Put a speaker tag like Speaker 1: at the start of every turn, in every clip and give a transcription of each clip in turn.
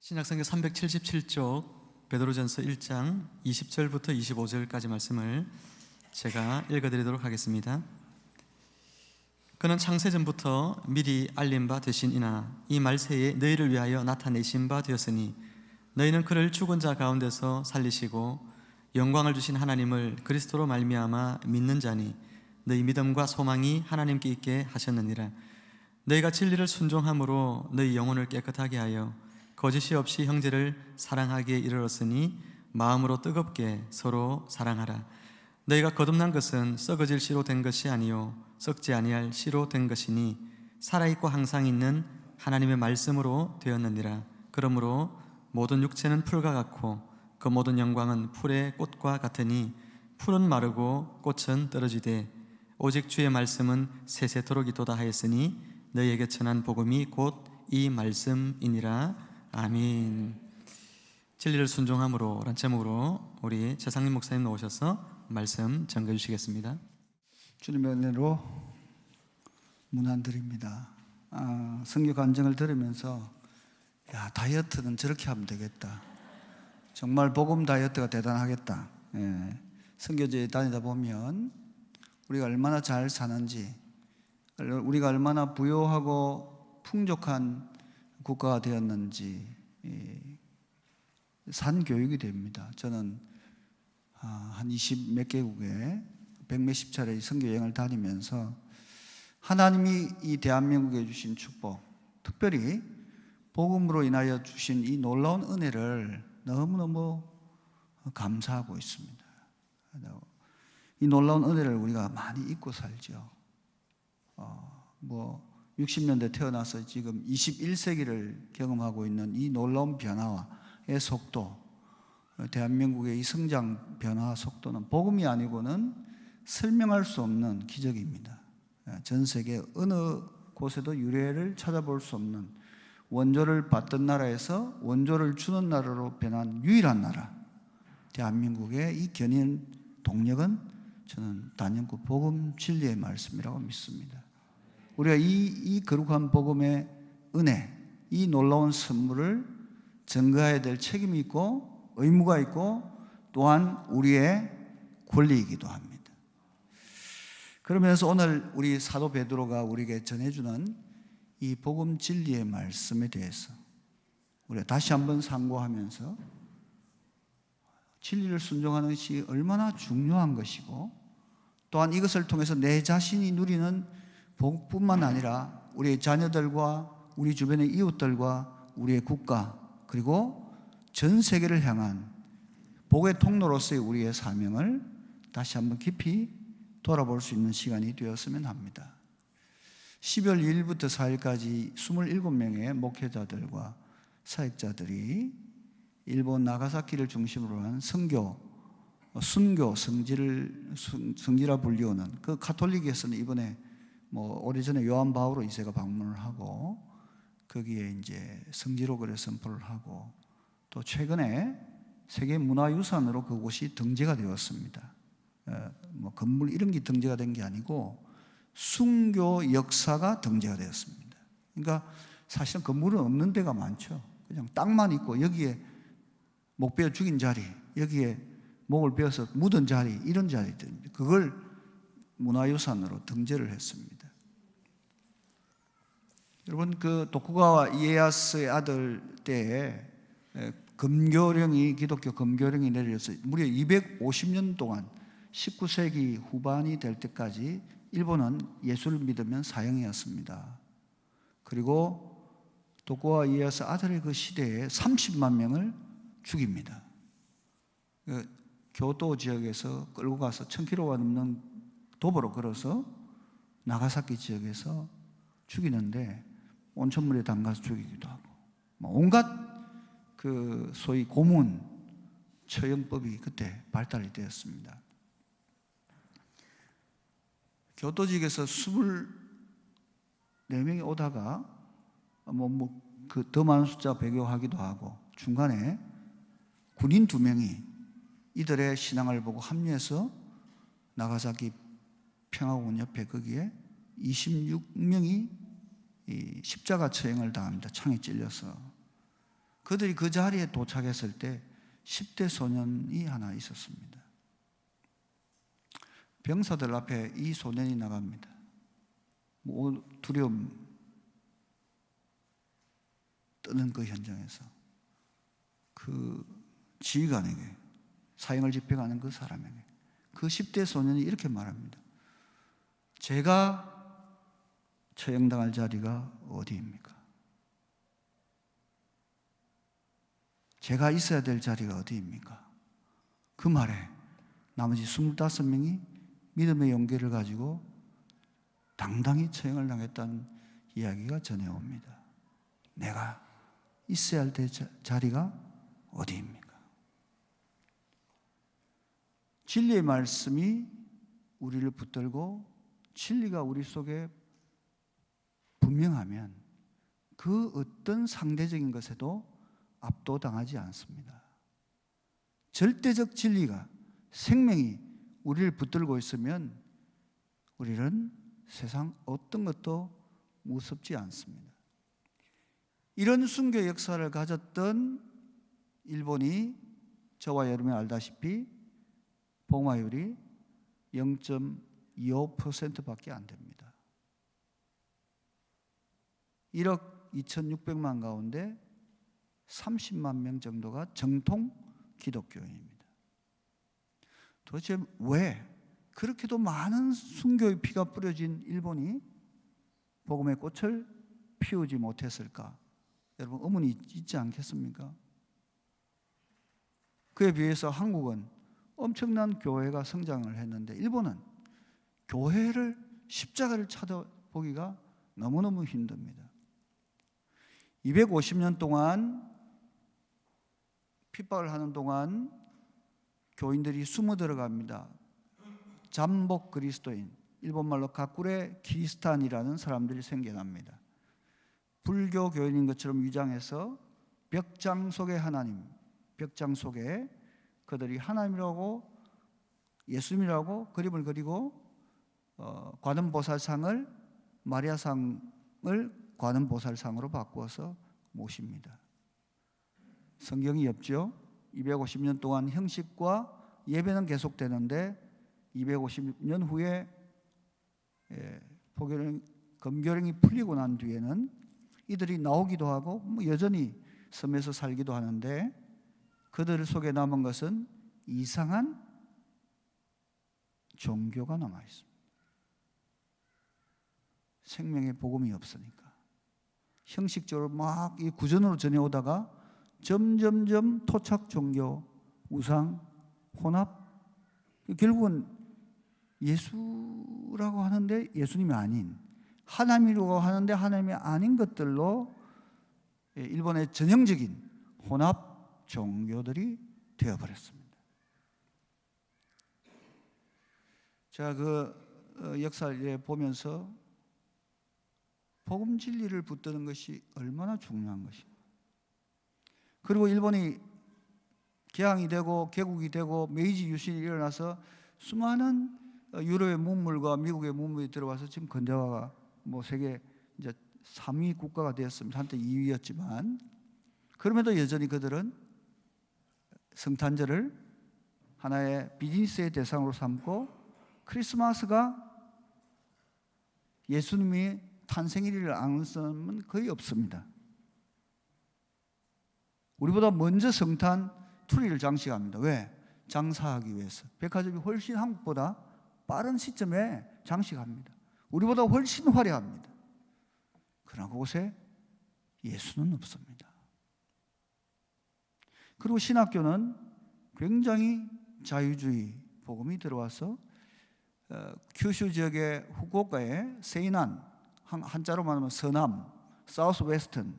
Speaker 1: 신약성경 377쪽 베드로전서 1장 20절부터 25절까지 말씀을 제가 읽어드리도록 하겠습니다. 그는 창세전부터 미리 알린 바 되시니나 이 말세에 너희를 위하여 나타내신 바 되었으니 너희는 그를 죽은 자 가운데서 살리시고 영광을 주신 하나님을 그리스도로 말미암아 믿는 자니 너희 믿음과 소망이 하나님께 있게 하셨느니라. 너희가 진리를 순종함으로 너희 영혼을 깨끗하게 하여 거짓이 없이 형제를 사랑하기에 이르렀으니 마음으로 뜨겁게 서로 사랑하라. 너희가 거듭난 것은 썩어질 씨로 된 것이 아니요 썩지 아니할 씨로 된 것이니 살아있고 항상 있는 하나님의 말씀으로 되었느니라. 그러므로 모든 육체는 풀과 같고 그 모든 영광은 풀의 꽃과 같으니 풀은 마르고 꽃은 떨어지되 오직 주의 말씀은 세세토록 있도다 하였으니 너희에게 전한 복음이 곧 이 말씀이니라. 아멘. 진리를 순종함으로 라는 제목으로 우리 최상림 목사님 나오셔서 말씀 전해 주시겠습니다.
Speaker 2: 주님의 은혜로 문안드립니다. 성경 간증을 들으면서 다이어트는 저렇게 하면 되겠다. 정말 복음 다이어트가 대단하겠다. 선교지에 다니다 보면 우리가 얼마나 잘 사는지, 우리가 얼마나 부유하고 풍족한 국가가 되었는지 산 교육이 됩니다. 저는 한 20 몇 개국에 100 몇십 차례 선교 여행을 다니면서 하나님이 이 대한민국에 주신 축복, 특별히 복음으로 인하여 주신 이 놀라운 은혜를 너무너무 감사하고 있습니다. 이 놀라운 은혜를 우리가 많이 잊고 살죠. 60년대 태어나서 지금 21세기를 경험하고 있는 이 놀라운 변화의 속도, 대한민국의 이 성장 변화 속도는 복음이 아니고는 설명할 수 없는 기적입니다. 전 세계 어느 곳에도 유례를 찾아볼 수 없는, 원조를 받던 나라에서 원조를 주는 나라로 변한 유일한 나라, 대한민국의 이 견인 동력은 저는 단연코 복음 진리의 말씀이라고 믿습니다. 우리가 이 거룩한 복음의 은혜, 이 놀라운 선물을 전가해야 될 책임이 있고 의무가 있고 또한 우리의 권리이기도 합니다. 그러면서 오늘 우리 사도 베드로가 우리에게 전해주는 이 복음 진리의 말씀에 대해서 우리가 다시 한번 상고하면서 진리를 순종하는 것이 얼마나 중요한 것이고, 또한 이것을 통해서 내 자신이 누리는 복뿐만 아니라 우리의 자녀들과 우리 주변의 이웃들과 우리의 국가, 그리고 전 세계를 향한 복의 통로로서의 우리의 사명을 다시 한번 깊이 돌아볼 수 있는 시간이 되었으면 합니다. 12월 2일부터 4일까지 27명의 목회자들과 사역자들이 일본 나가사키를 중심으로 한 순교 성지라 불리우는 그 가톨릭에서는 이번에 오래전에 요한 바오로 2세가 방문을 하고 거기에 이제 성지로 그래 선포를 하고, 또 최근에 세계 문화유산으로 그곳이 등재가 되었습니다. 건물 이런 게 등재가 된 게 아니고 순교 역사가 등재가 되었습니다. 그러니까 사실은 건물은 없는 데가 많죠. 그냥 땅만 있고 여기에 목 베어 죽인 자리, 여기에 목을 베어서 묻은 자리, 이런 자리들입니다. 그걸 문화유산으로 등재를 했습니다. 여러분, 그 도쿠가와 이에야스의 아들 때에 기독교 금교령이 내려져서 무려 250년 동안 19세기 후반이 될 때까지 일본은 예수를 믿으면 사형이었습니다. 그리고 도쿠가와 이에야스 아들의 그 시대에 30만 명을 죽입니다. 교토 지역에서 끌고 가서 1000km가 넘는 도보로 걸어서 나가사키 지역에서 죽이는데 온천물에 담가서 죽이기도 하고, 온갖 그 소위 고문 처형법이 그때 발달이 되었습니다. 교토 지역에서 24명이 오다가 그 더 많은 숫자 배교하기도 하고, 중간에 군인 2명이 이들의 신앙을 보고 합류해서 나가사키 평화공원 옆에 거기에 26명이 이 십자가 처형을 당합니다. 창에 찔려서. 그들이 그 자리에 도착했을 때 10대 소년이 하나 있었습니다. 병사들 앞에 이 소년이 나갑니다. 두려움 뜨는 그 현장에서 그 지휘관에게, 사형을 집행하는 그 사람에게 그 10대 소년이 이렇게 말합니다. 제가 처형당할 자리가 어디입니까? 제가 있어야 될 자리가 어디입니까? 그 말에 나머지 25명이 믿음의 용기를 가지고 당당히 처형을 당했다는 이야기가 전해옵니다. 내가 있어야 할 자리가 어디입니까? 진리의 말씀이 우리를 붙들고 진리가 우리 속에 분명하면 그 어떤 상대적인 것에도 압도당하지 않습니다. 절대적 진리가, 생명이 우리를 붙들고 있으면 우리는 세상 어떤 것도 무섭지 않습니다. 이런 순교 역사를 가졌던 일본이 저와 여러분이 알다시피 봉화율이 0.25%밖에 안 됩니다. 1억 2,600만 가운데 30만 명 정도가 정통 기독교인입니다. 도대체 왜 그렇게도 많은 순교의 피가 뿌려진 일본이 복음의 꽃을 피우지 못했을까? 여러분 의문이 있지 않겠습니까? 그에 비해서 한국은 엄청난 교회가 성장을 했는데 일본은 교회를, 십자가를 찾아보기가 너무너무 힘듭니다. 250년 동안 핍박을 하는 동안 교인들이 숨어 들어갑니다. 잠복 그리스도인, 일본말로 가꾸레 키리스탄이라는 사람들이 생겨납니다. 불교 교인인 것처럼 위장해서 벽장 속의 하나님, 벽장 속에 그들이 하나님이라고, 예수님이라고 그림을 그리고 관음보살상을, 마리아상을 관음보살상으로 바꾸어서 모십니다. 성경이 없죠. 250년 동안 형식과 예배는 계속되는데 250년 후에 검교령이 풀리고 난 뒤에는 이들이 나오기도 하고 여전히 섬에서 살기도 하는데 그들 속에 남은 것은 이상한 종교가 남아 있습니다. 생명의 복음이 없으니까 형식적으로 막 이 구전으로 전해오다가 점점점 토착 종교, 우상, 혼합, 결국은 예수라고 하는데 예수님이 아닌, 하나님이라고 하는데 하나님이 아닌 것들로 일본의 전형적인 혼합 종교들이 되어버렸습니다. 제가 그 역사를 보면서 복음 진리를 붙드는 것이 얼마나 중요한 것인가. 그리고 일본이 개항이 되고 개국이 되고 메이지 유신이 일어나서 수많은 유럽의 문물과 미국의 문물이 들어와서 지금 근대화가 세계 이제 3위 국가가 되었습니다. 한때 2위였지만 그럼에도 여전히 그들은 성탄절을 하나의 비즈니스의 대상으로 삼고 크리스마스가 예수님이 탄생일을 아는 사람은 거의 없습니다. 우리보다 먼저 성탄 트리를 장식합니다. 왜? 장사하기 위해서. 백화점이 훨씬 한국보다 빠른 시점에 장식합니다. 우리보다 훨씬 화려합니다. 그러나 그곳에 예수는 없습니다. 그리고 신학교는 굉장히 자유주의 복음이 들어와서 큐슈 지역의 후쿠오카의 세이난, 한자로 말하면 서남, 사우스 웨스턴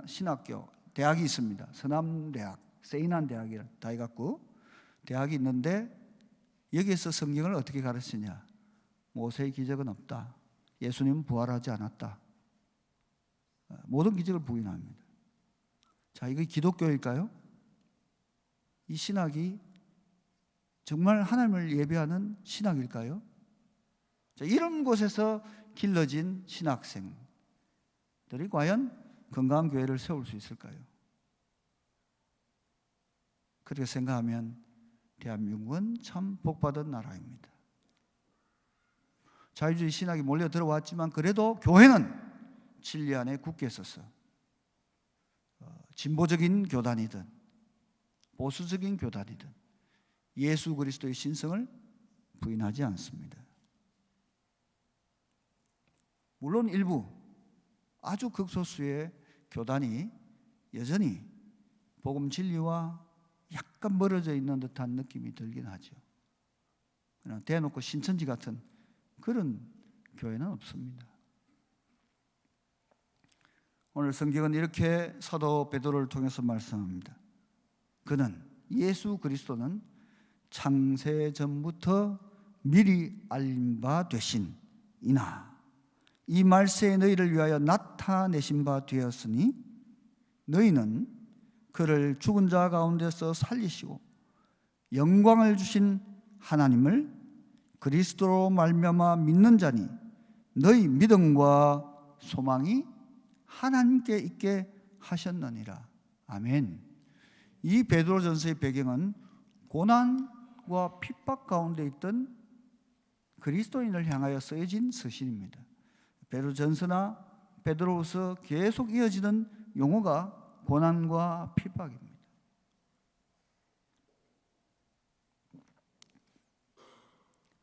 Speaker 2: 신학교 대학이 있습니다. 서남대학, 세이난 대학이라 다이가쿠 대학이 있는데 여기에서 성경을 어떻게 가르치냐? 모세의 기적은 없다. 예수님은 부활하지 않았다. 모든 기적을 부인합니다. 자, 이거 기독교일까요? 이 신학이 정말 하나님을 예배하는 신학일까요? 자, 이런 곳에서 길러진 신학생들이 과연 건강한 교회를 세울 수 있을까요? 그렇게 생각하면 대한민국은 참 복받은 나라입니다. 자유주의 신학이 몰려 들어왔지만 그래도 교회는 진리 안에 굳게 서서 진보적인 교단이든 보수적인 교단이든 예수 그리스도의 신성을 부인하지 않습니다. 물론 일부 아주 극소수의 교단이 여전히 복음 진리와 약간 멀어져 있는 듯한 느낌이 들긴 하죠. 그러나 대놓고 신천지 같은 그런 교회는 없습니다. 오늘 성경은 이렇게 사도 베드로를 통해서 말씀합니다. 그는 예수 그리스도는 창세 전부터 미리 알린 바 되신 이나 이 말세에 너희를 위하여 나타내신 바 되었으니 너희는 그를 죽은 자 가운데서 살리시고 영광을 주신 하나님을 그리스도로 말미암아 믿는 자니 너희 믿음과 소망이 하나님께 있게 하셨느니라. 아멘. 이 베드로전서의 배경은 고난과 핍박 가운데 있던 그리스도인을 향하여 쓰여진 서신입니다. 베드로전서나 베드로후서 계속 이어지는 용어가 고난과 핍박입니다.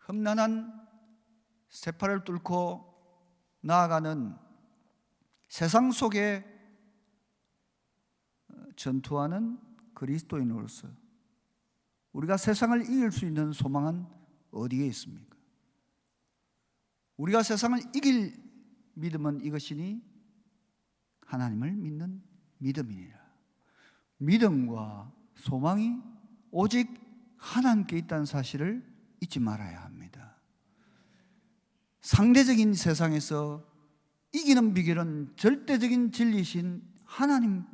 Speaker 2: 험난한 세파를 뚫고 나아가는 세상 속에 전투하는 그리스도인으로서 우리가 세상을 이길 수 있는 소망은 어디에 있습니까? 우리가 세상을 이길 믿음은 이것이니 하나님을 믿는 믿음이니라. 믿음과 소망이 오직 하나님께 있다는 사실을 잊지 말아야 합니다. 상대적인 세상에서 이기는 비결은 절대적인 진리신 하나님,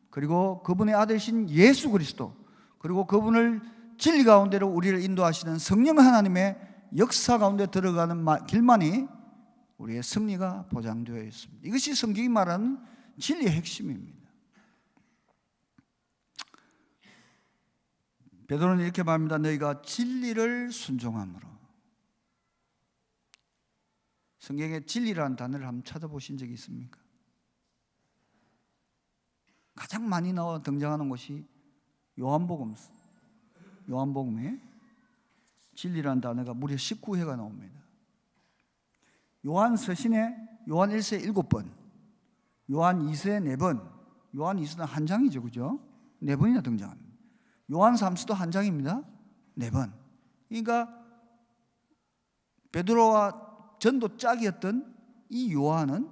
Speaker 2: 그리고 그분의 아들이신 예수 그리스도, 그리고 그분을 진리 가운데로 우리를 인도하시는 성령 하나님의 역사 가운데 들어가는 길만이 우리의 승리가 보장되어 있습니다. 이것이 성경이 말하는 진리의 핵심입니다. 베드로는 이렇게 말합니다. 너희가 진리를 순종함으로. 성경에 진리라는 단어를 한번 찾아보신 적이 있습니까? 가장 많이 나와 등장하는 것이 요한복음에 진리라는 단어가 무려 19회가 나옵니다. 요한 서신에 요한 1세 7번, 요한 2세 4번, 요한 2서는 한 장이죠, 그죠? 4번이나 등장합니다. 요한 3서도 한 장입니다. 4번. 그러니까 베드로와 전도 짝이었던 이 요한은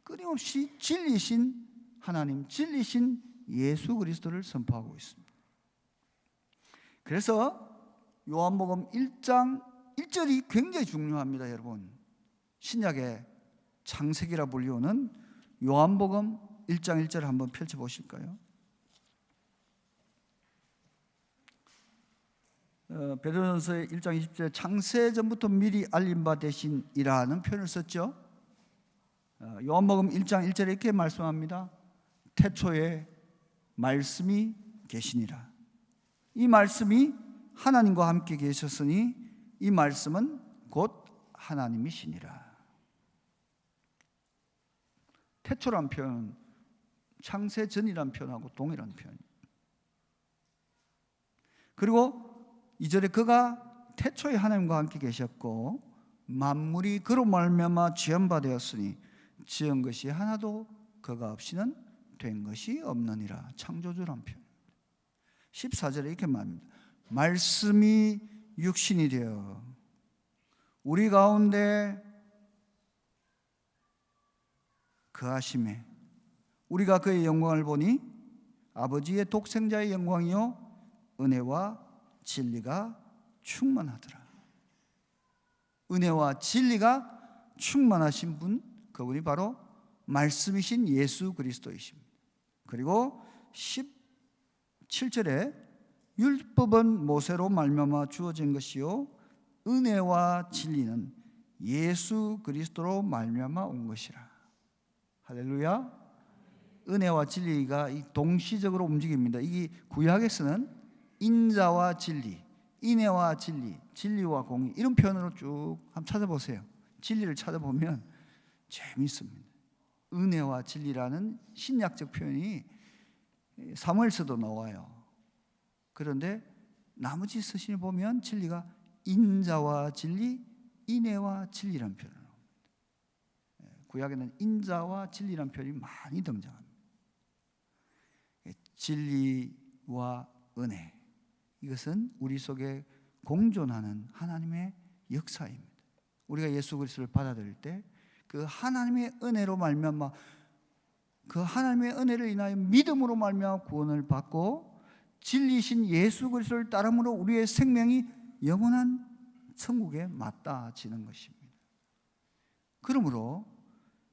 Speaker 2: 끊임없이 진리신 하나님, 진리신 예수 그리스도를 선포하고 있습니다. 그래서 요한복음 1장 1절이 굉장히 중요합니다, 여러분. 신약의 창세기라 불리우는 요한복음 1장 1절을 한번 펼쳐보실까요? 베드로전서의 1장 20절에 창세 전부터 미리 알린 바 되신이라는 표현을 썼죠. 요한복음 1장 1절에 이렇게 말씀합니다. 태초에 말씀이 계시니라. 이 말씀이 하나님과 함께 계셨으니 이 말씀은 곧 하나님이시니라. 태초란 표현은 창세 전이란 표현하고 동일한 표현입니다. 그리고 2절에 그가 태초에 하나님과 함께 계셨고 만물이 그로 말미암아 지은 바 되었으니 지은 것이 하나도 그가 없이는 된 것이 없느니라. 창조주란 표현. 14절에 이렇게 말합니다. 말씀이 육신이 되어 우리 가운데 거하심에 우리가 그의 영광을 보니 아버지의 독생자의 영광이요 은혜와 진리가 충만하더라. 은혜와 진리가 충만하신 분, 그분이 바로 말씀이신 예수 그리스도이십니다. 그리고 17절에 율법은 모세로 말미암아 주어진 것이요 은혜와 진리는 예수 그리스도로 말미암아 온 것이라. 할렐루야. 은혜와 진리가 동시적으로 움직입니다. 이게 구약에서는 인자와 진리, 인애와 진리, 진리와 공의, 이런 표현으로 쭉 한번 찾아보세요. 진리를 찾아보면 재미있습니다. 은혜와 진리라는 신약적 표현이 사무엘서도 나와요. 그런데 나머지 서신을 보면 진리가 인자와 진리, 인애와 진리라는 표현을 나옵니다. 구약에는 인자와 진리라는 표현이 많이 등장합니다. 진리와 은혜, 이것은 우리 속에 공존하는 하나님의 역사입니다. 우리가 예수 그리스도를 받아들일 때 그 하나님의 은혜로 말미암아, 그 하나님의 은혜를 인하여 믿음으로 말미암아 구원을 받고 진리신 예수 그리스도를 따름으로 우리의 생명이 영원한 천국에 맞닿아지는 것입니다. 그러므로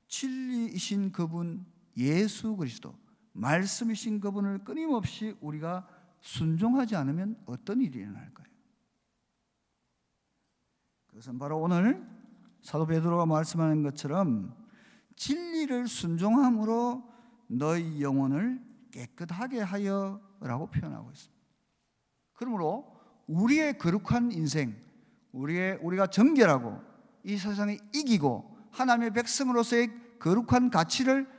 Speaker 2: 진리이신 그분 예수 그리스도, 말씀이신 그분을 끊임없이 우리가 순종하지 않으면 어떤 일이 일어날까요? 그것은 바로 오늘 사도 베드로가 말씀하는 것처럼 진리를 순종함으로 너희 영혼을 깨끗하게 하여라고 표현하고 있습니다. 그러므로 우리의 거룩한 인생, 우리가 정결하고 이 세상에 이기고 하나님의 백성으로서의 거룩한 가치를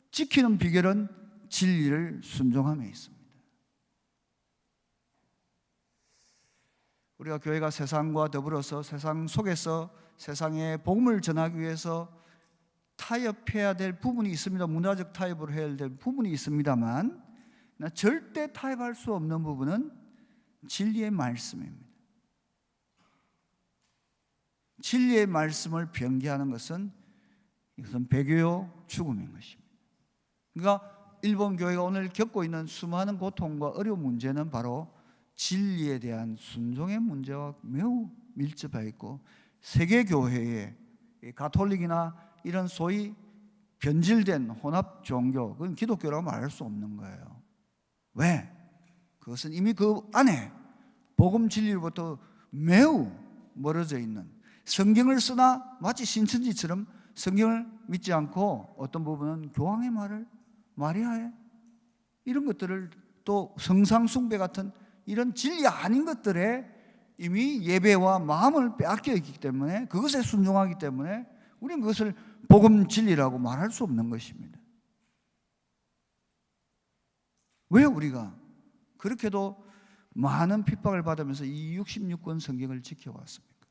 Speaker 2: 지키는 비결은 진리를 순종함에 있습니다. 우리가 교회가 세상과 더불어서 세상 속에서 세상에 복음을 전하기 위해서 타협해야 될 부분이 있습니다. 문화적 타협을 해야 될 부분이 있습니다만 절대 타협할 수 없는 부분은 진리의 말씀입니다. 진리의 말씀을 변개하는 것은 이것은 배교요 죽음인 것입니다. 그러니까 일본 교회가 오늘 겪고 있는 수많은 고통과 어려운 문제는 바로 진리에 대한 순종의 문제와 매우 밀접해 있고, 세계 교회의 가톨릭이나 이런 소위 변질된 혼합 종교, 그건 기독교라고 말할 수 없는 거예요. 왜? 그것은 이미 그 안에 복음 진리로부터 매우 멀어져 있는, 성경을 쓰나 마치 신천지처럼 성경을 믿지 않고 어떤 부분은 교황의 말을, 마리아의 이런 것들을, 또 성상숭배 같은 이런 진리 아닌 것들에 이미 예배와 마음을 빼앗겨 있기 때문에, 그것에 순종하기 때문에 우리는 그것을 복음 진리라고 말할 수 없는 것입니다. 왜 우리가 그렇게도 많은 핍박을 받으면서 이 66권 성경을 지켜왔습니까?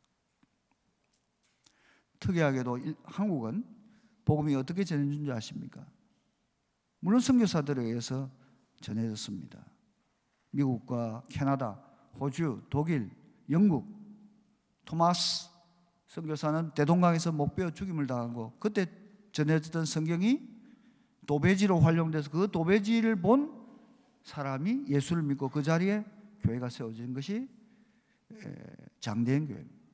Speaker 2: 특이하게도 한국은 복음이 어떻게 전해진지 아십니까? 물론 선교사들에 의해서 전해졌습니다. 미국과 캐나다, 호주, 독일, 영국, 토마스 선교사는 대동강에서 목베어 죽임을 당하고, 그때 전해졌던 성경이 도배지로 활용돼서 그 도배지를 본 사람이 예수를 믿고 그 자리에 교회가 세워진 것이 장대현 교회입니다.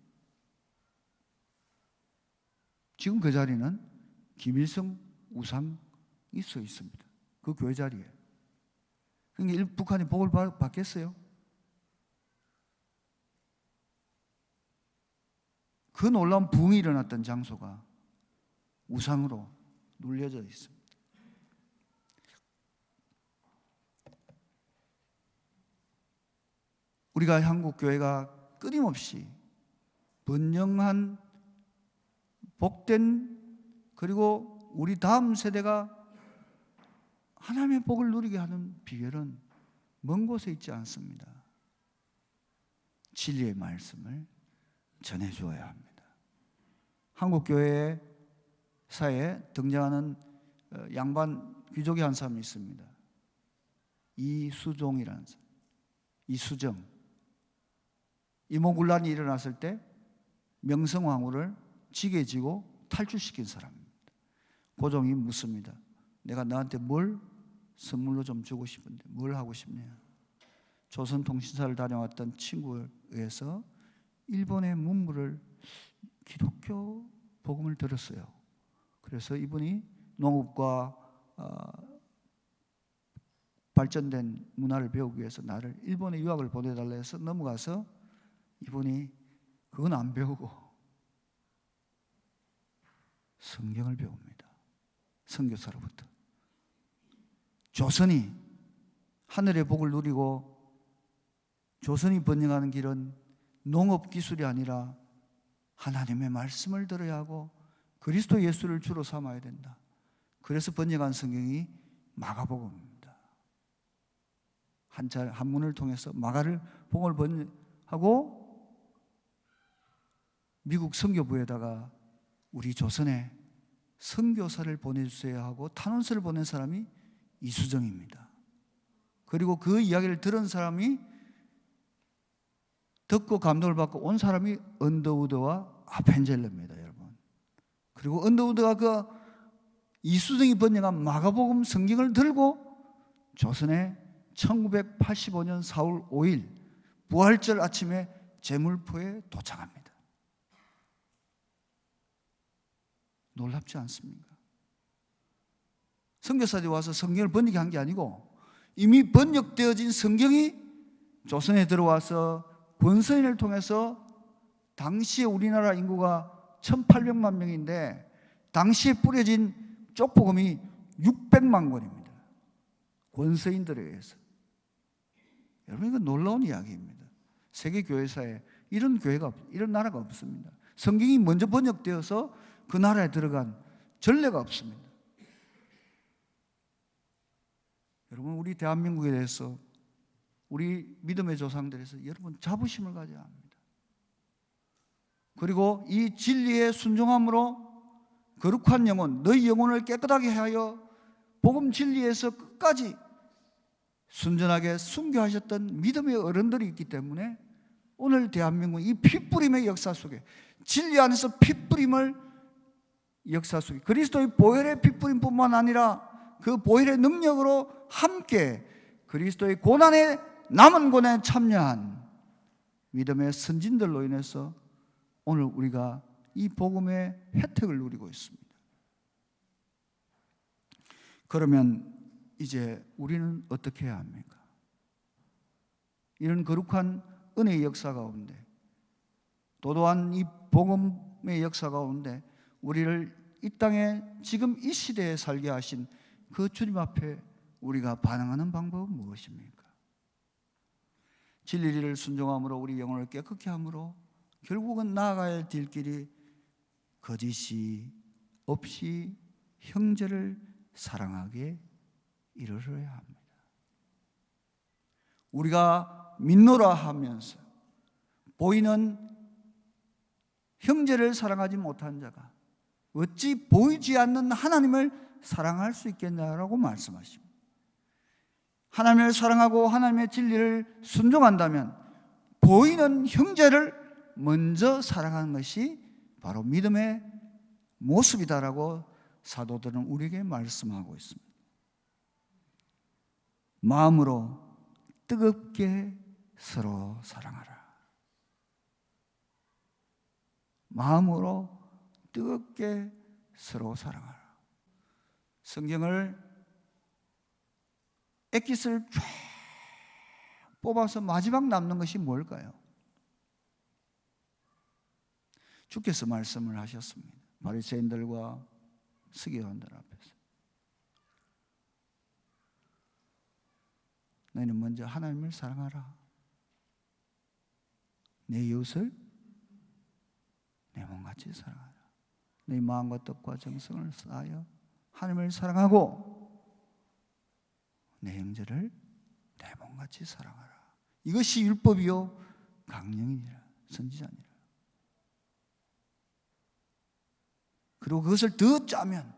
Speaker 2: 지금 그 자리는 김일성 우상이 서 있습니다. 그 교회 자리에. 그러니까 북한이 복을 받겠어요? 그 놀라운 부흥이 일어났던 장소가 우상으로 눌려져 있습니다. 우리가 한국 교회가 끊임없이 번영한, 복된, 그리고 우리 다음 세대가 하나님의 복을 누리게 하는 비결은 먼 곳에 있지 않습니다. 진리의 말씀을 전해주어야 합니다. 한국 교회 사에 등장하는 양반 귀족이 한 사람이 있습니다. 이수종이라는 사람. 이수정. 이모군란이 일어났을 때 명성황후를 지게 지고 탈출시킨 사람입니다. 고종이 묻습니다. 내가 너한테 뭘 선물로 좀 주고 싶은데 뭘 하고 싶냐? 조선통신사를 다녀왔던 친구에 의해서 일본의 문물을, 기독교 복음을 들었어요. 그래서 이분이 농업과 발전된 문화를 배우기 위해서 나를 일본에 유학을 보내달라 해서 넘어가서 이분이 그건 안 배우고 성경을 배웁니다. 선교사로부터. 조선이 하늘의 복을 누리고 조선이 번영하는 길은 농업 기술이 아니라 하나님의 말씀을 들어야 하고 그리스도 예수를 주로 삼아야 된다. 그래서 번역한 성경이 마가복음입니다. 한문을 통해서 마가를 복음을 번역하고 미국 선교부에다가 우리 조선에 선교사를 보내주셔야 하고 탄원서를 보낸 사람이 이수정입니다. 그리고 그 이야기를 들은 사람이 듣고 감동을 받고 온 사람이 언더우드와 아펜젤러입니다, 여러분. 그리고 언더우드가 그 이수정이 번역한 마가복음 성경을 들고 조선에 1985년 4월 5일 부활절 아침에 제물포에 도착합니다. 놀랍지 않습니까? 선교사들이 와서 성경을 번역한 게 아니고 이미 번역되어진 성경이 조선에 들어와서 권서인을 통해서 당시에 우리나라 인구가 1800만 명인데 당시에 뿌려진 쪽복음이 600만 권입니다. 권서인들에 의해서. 여러분, 이건 놀라운 이야기입니다. 세계 교회사에 이런 교회가 이런 나라가 없습니다. 성경이 먼저 번역되어서 그 나라에 들어간 전례가 없습니다. 여러분, 우리 대한민국에 대해서 우리 믿음의 조상들에서 여러분 자부심을 가져야 합니다. 그리고 이 진리의 순종함으로 거룩한 영혼, 너희 영혼을 깨끗하게 하여 복음 진리에서 끝까지 순전하게 순교하셨던 믿음의 어른들이 있기 때문에 오늘 대한민국 이 피뿌림의 역사 속에 진리 안에서 피뿌림을 역사 속에 그리스도의 보혈의 피뿌림뿐만 아니라 그 보혈의 능력으로 함께 그리스도의 고난에 남은 고난에 참여한 믿음의 선진들로 인해서 오늘 우리가 이 복음의 혜택을 누리고 있습니다. 그러면 이제 우리는 어떻게 해야 합니까? 이런 거룩한 은혜의 역사 가운데 도도한 이 복음의 역사 가운데 우리를 이 땅에 지금 이 시대에 살게 하신 그 주님 앞에 우리가 반응하는 방법은 무엇입니까? 진리를 순종함으로 우리 영혼을 깨끗게 함으로 결국은 나아가야 될 길이 거짓이 없이 형제를 사랑하게 이르러야 합니다. 우리가 믿노라 하면서 보이는 형제를 사랑하지 못한 자가 어찌 보이지 않는 하나님을 사랑할 수 있겠냐라고 말씀하십니다. 하나님을 사랑하고 하나님의 진리를 순종한다면 보이는 형제를 먼저 사랑하는 것이 바로 믿음의 모습이다라고 사도들은 우리에게 말씀하고 있습니다. 마음으로 뜨겁게 서로 사랑하라. 마음으로 뜨겁게 서로 사랑하라. 성경을 엑깃을 쫙 뽑아서 마지막 남는 것이 뭘까요? 주께서 말씀을 하셨습니다. 바리새인들과 서기관들 앞에서 너희는 먼저 하나님을 사랑하라. 내 이웃을 내 몸같이 사랑하라. 너희 마음과 뜻과 정성을 쌓여 하나님을 사랑하고 내 형제를 내 몸같이 사랑하라. 이것이 율법이요 강령이니라. 선지자니라. 그리고 그것을 더 짜면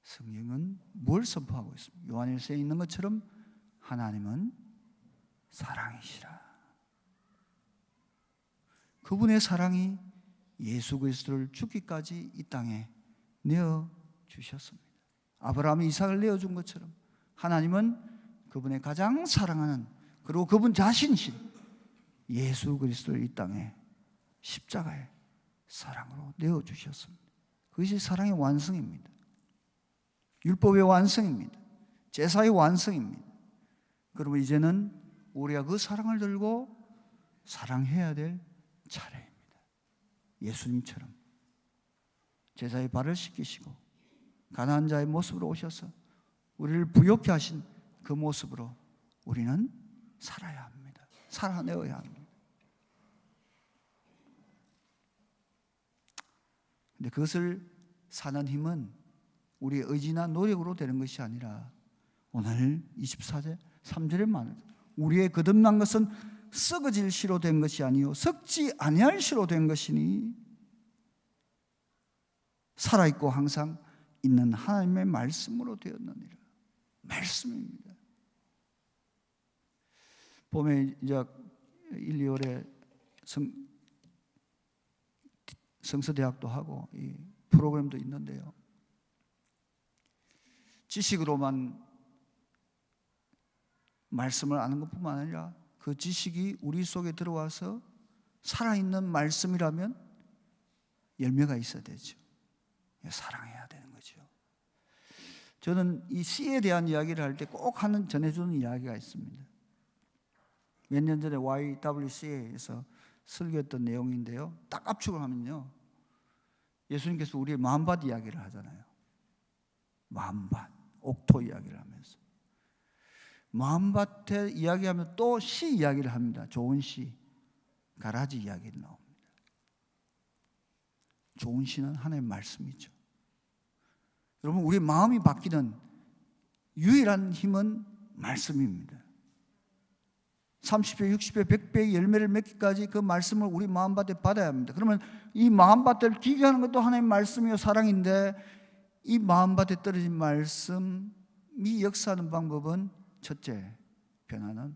Speaker 2: 성경은 뭘 선포하고 있습니까? 요한일서에 있는 것처럼 하나님은 사랑이시라. 그분의 사랑이 예수 그리스도를 죽기까지 이 땅에 내어주셨습니다. 아브라함이 이삭을 내어준 것처럼 하나님은 그분의 가장 사랑하는 그리고 그분 자신이신 예수 그리스도를 이 땅에 십자가에 사랑으로 내어주셨습니다. 그것이 사랑의 완성입니다. 율법의 완성입니다. 제사의 완성입니다. 그러면 이제는 우리가 그 사랑을 들고 사랑해야 될 차례입니다. 예수님처럼 제사의 발을 씻기시고 가난한 자의 모습으로 오셔서 우리를 부욕케 하신 그 모습으로 우리는 살아야 합니다. 살아내어야 합니다. 근데 그것을 사는 힘은 우리의 의지나 노력으로 되는 것이 아니라 오늘 24절 3절에 말하는 우리의 거듭난 것은 썩어질 씨로 된 것이 아니요 썩지 아니할 씨로 된 것이니 살아있고 항상 있는 하나님의 말씀으로 되었느니라. 말씀입니다. 봄에 이제 1, 2월에 성서대학도 하고 이 프로그램도 있는데요. 지식으로만 말씀을 아는 것뿐만 아니라 그 지식이 우리 속에 들어와서 살아있는 말씀이라면 열매가 있어야 되죠. 사랑해야 되는 거죠. 저는 이 씨에 대한 이야기를 할 때 꼭 전해주는 이야기가 있습니다. 몇 년 전에 YWCA에서 설교했던 내용인데요. 딱 압축을 하면요. 예수님께서 우리의 마음밭 이야기를 하잖아요. 마음밭, 옥토 이야기를 하면서. 마음밭에 이야기하면 또 시 이야기를 합니다. 좋은 시, 가라지 이야기를 나옵니다. 좋은 시는 하나님의 말씀이죠. 여러분, 우리 마음이 바뀌는 유일한 힘은 말씀입니다. 30배, 60배, 100배의 열매를 맺기까지 그 말씀을 우리 마음밭에 받아야 합니다. 그러면 이 마음밭을 기게 하는 것도 하나님의 말씀이요 사랑인데 이 마음밭에 떨어진 말씀이 역사하는 방법은 첫째, 변화는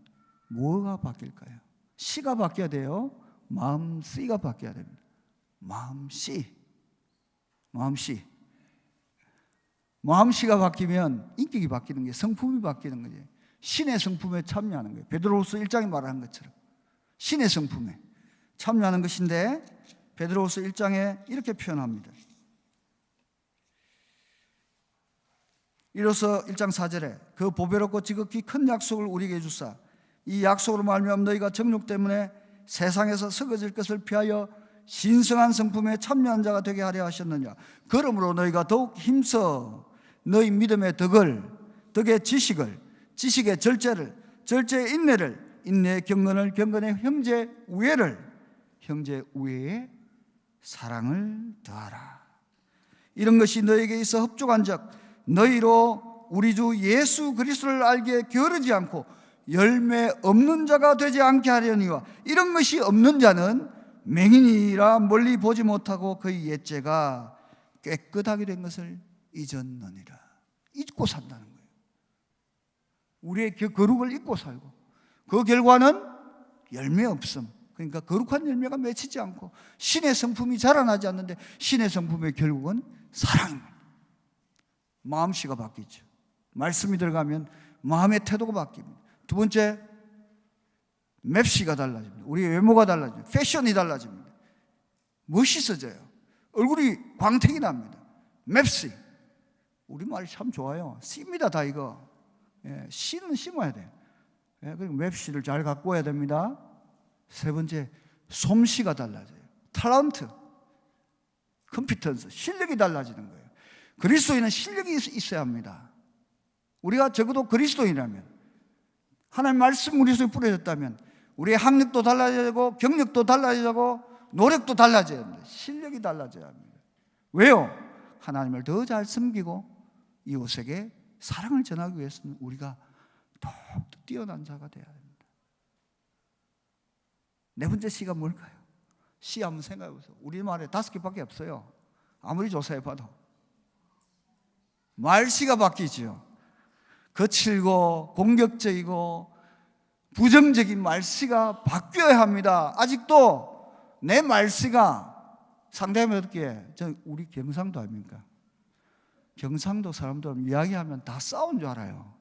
Speaker 2: 뭐가 바뀔까요? 씨가 바뀌어야 돼요. 마음 씨가 바뀌어야 됩니다. 마음 씨. 마음 씨가 바뀌면 인격이 바뀌는 게 성품이 바뀌는 거죠. 신의 성품에 참여하는 거예요. 베드로후서 1장에 말한 것처럼 신의 성품에 참여하는 것인데 베드로후서 1장에 이렇게 표현합니다. 이로써 1장 4절에 그 보배롭고 지극히 큰 약속을 우리에게 주사 이 약속으로 말미암아 너희가 정욕 때문에 세상에서 썩어질 것을 피하여 신성한 성품에 참여한 자가 되게 하려 하셨느냐. 그러므로 너희가 더욱 힘써 너희 믿음의 덕의 지식을, 지식의 절제를, 절제의 인내를, 인내의 경건을, 경건의 형제 우애에 사랑을 더하라. 이런 것이 너에게 있어 흡족한 적 너희로 우리 주 예수 그리스도를 알기에 게으르지 않고 열매 없는 자가 되지 않게 하려니와 이런 것이 없는 자는 맹인이라 멀리 보지 못하고 그의 옛죄가 깨끗하게 된 것을 잊었느니라. 잊고 산다는 거예요. 우리의 거룩을 잊고 살고 그 결과는 열매 없음. 그러니까 거룩한 열매가 맺히지 않고 신의 성품이 자라나지 않는데 신의 성품의 결국은 사랑입니다. 마음씨가 바뀌죠. 말씀이 들어가면 마음의 태도가 바뀝니다. 두 번째, 맵시가 달라집니다. 우리의 외모가 달라집니다. 패션이 달라집니다. 멋있어져요. 얼굴이 광택이 납니다. 맵시. 우리말이 참 좋아요. 씨입니다, 다 이거. 예, 씨는 심어야 돼요. 예, 그리고 맵시를 잘 갖고 와야 됩니다. 세 번째, 솜씨가 달라져요. 탤런트, 컴피턴스, 실력이 달라지는 거예요. 그리스도인은 실력이 있어야 합니다. 우리가 적어도 그리스도인이라면 하나님의 말씀 우리 속에 뿌려졌다면 우리의 학력도 달라져야 되고 경력도 달라져야 되고 노력도 달라져야 합니다. 실력이 달라져야 합니다. 왜요? 하나님을 더 잘 섬기고 이웃에게 사랑을 전하기 위해서는 우리가 더욱더 뛰어난 자가 되어야 됩니다. 네 번째 C가 뭘까요? C 한번 생각해 보세요. 우리말에 5개밖에 없어요. 아무리 조사해봐도 말씨가 바뀌죠. 거칠고 공격적이고 부정적인 말씨가 바뀌어야 합니다. 아직도 내 말씨가 상대하면 어떻게 우리 경상도 아닙니까? 경상도 사람들 이야기하면 다 싸운 줄 알아요.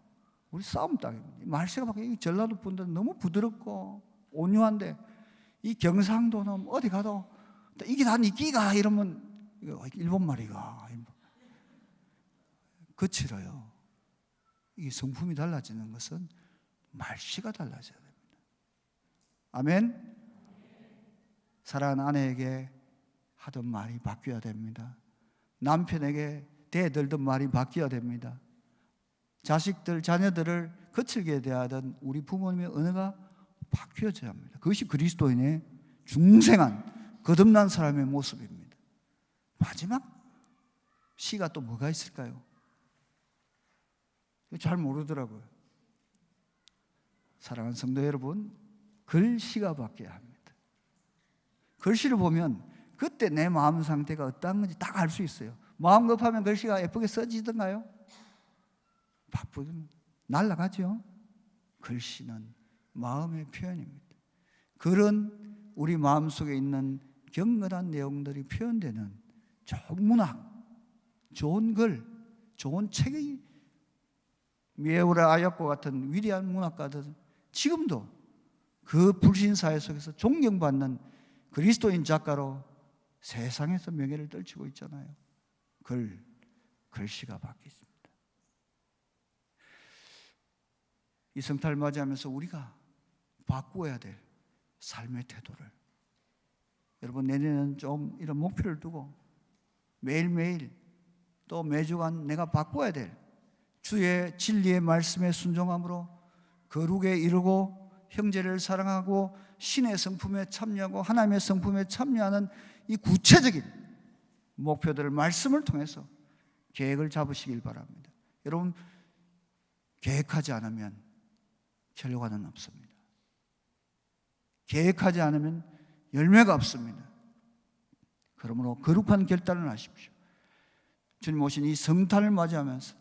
Speaker 2: 우리 싸움 땅입니다. 말씨가 바뀌어요. 전라도 분들은 너무 부드럽고 온유한데 이 경상도는 어디 가도 이게 다 니끼가 이러면 일본 말이가 거칠어요. 이 성품이 달라지는 것은 말씨가 달라져야 됩니다. 아멘. 사랑하는 아내에게 하던 말이 바뀌어야 됩니다. 남편에게 대들던 말이 바뀌어야 됩니다. 자식들, 자녀들을 거칠게 대하던 우리 부모님의 언어가 바뀌어져야 합니다. 그것이 그리스도인의 중생한 거듭난 사람의 모습입니다. 마지막 시가 또 뭐가 있을까요? 잘 모르더라고요. 사랑하는 성도 여러분, 글씨가 바뀌어야 합니다. 글씨를 보면 그때 내 마음 상태가 어떤 건지 딱 알 수 있어요. 마음 급하면 글씨가 예쁘게 써지던가요? 바쁘면 날아가죠. 글씨는 마음의 표현입니다. 글은 우리 마음속에 있는 경건한 내용들이 표현되는 좋은 문학, 좋은 글, 좋은 책이 미에우라 아야코 같은 위대한 문학가들은 지금도 그 불신사회 속에서 존경받는 그리스도인 작가로 세상에서 명예를 떨치고 있잖아요. 글씨가 바뀌었습니다. 이 성탄을 맞이하면서 우리가 바꾸어야 될 삶의 태도를, 여러분 내년에는 좀 이런 목표를 두고 매일매일 또 매주간 내가 바꾸어야 될 주의 진리의 말씀에 순종함으로 거룩에 이르고 형제를 사랑하고 신의 성품에 참여하고 하나님의 성품에 참여하는 이 구체적인 목표들을 말씀을 통해서 계획을 잡으시길 바랍니다. 여러분, 계획하지 않으면 결과는 없습니다. 계획하지 않으면 열매가 없습니다. 그러므로 거룩한 결단을 하십시오. 주님 오신 이 성탄을 맞이하면서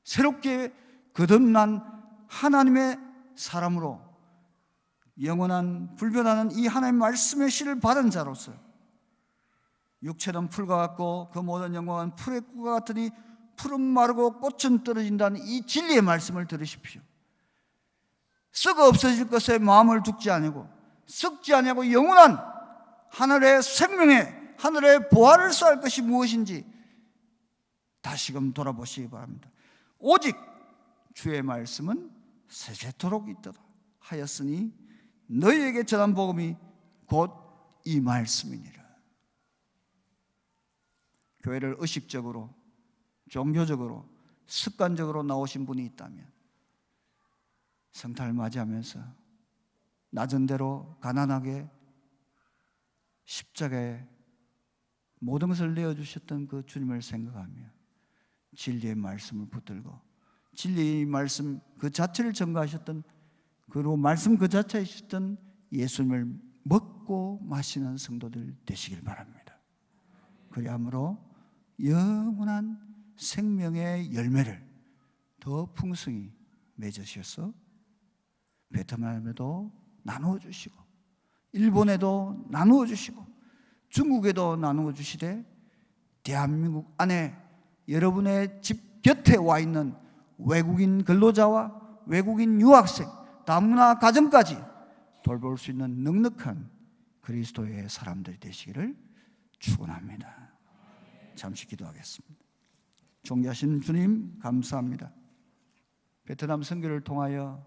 Speaker 2: 새롭게 거듭난 하나님의 사람으로 영원한 불변하는 이 하나님의 말씀의 씨를 받은 자로서 육체는 풀과 같고 그 모든 영광은 풀의 꽃과 같으니 풀은 마르고 꽃은 떨어진다는 이 진리의 말씀을 들으십시오. 썩어 없어질 것에 마음을 두지 아니고 썩지 아니하고 영원한 하늘의 생명에 하늘의 보화를 쌓을 것이 무엇인지 다시금 돌아보시기 바랍니다. 오직 주의 말씀은 세세토록 있도다 하였으니 너희에게 전한 복음이 곧 이 말씀이니라. 교회를 의식적으로 종교적으로 습관적으로 나오신 분이 있다면 성탄을 맞이하면서 낮은 대로 가난하게 십자가에 모든 것을 내어주셨던 그 주님을 생각하며 진리의 말씀을 붙들고 진리의 말씀 그 자체를 전가하셨던, 그리고 말씀 그 자체에 있었던 예수님을 먹고 마시는 성도들 되시길 바랍니다. 그리함으로 영원한 생명의 열매를 더 풍성히 맺으셔서 베트남에도 나누어 주시고 일본에도 나누어 주시고 중국에도 나누어 주시되 대한민국 안에 여러분의 집 곁에 와 있는 외국인 근로자와 외국인 유학생, 다문화 가정까지 돌볼 수 있는 넉넉한 그리스도의 사람들이 되시기를 축원합니다. 잠시 기도하겠습니다. 존귀하신 주님 감사합니다. 베트남 선교를 통하여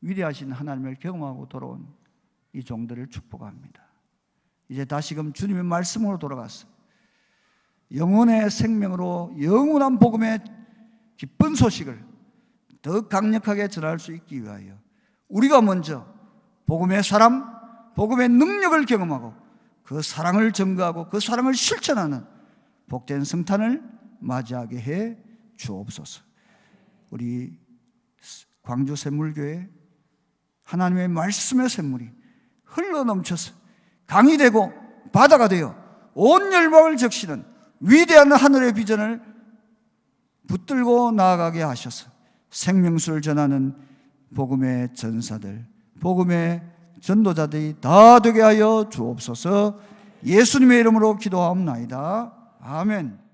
Speaker 2: 위대하신 하나님을 경험하고 돌아온 이 종들을 축복합니다. 이제 다시금 주님의 말씀으로 돌아가서 영혼의 생명으로 영원한 복음의 기쁜 소식을 더 강력하게 전할 수 있기 위하여 우리가 먼저 복음의 사람, 복음의 능력을 경험하고 그 사랑을 전가하고 그 사랑을 실천하는 복된 성탄을 맞이하게 해 주옵소서. 우리 광주 샘물교회 하나님의 말씀의 샘물이 흘러넘쳐서 강이 되고 바다가 되어 온 열방을 적시는 위대한 하늘의 비전을 붙들고 나아가게 하셔서 생명수를 전하는 복음의 전사들, 복음의 전도자들이 다 되게 하여 주옵소서. 예수님의 이름으로 기도하옵나이다. 아멘.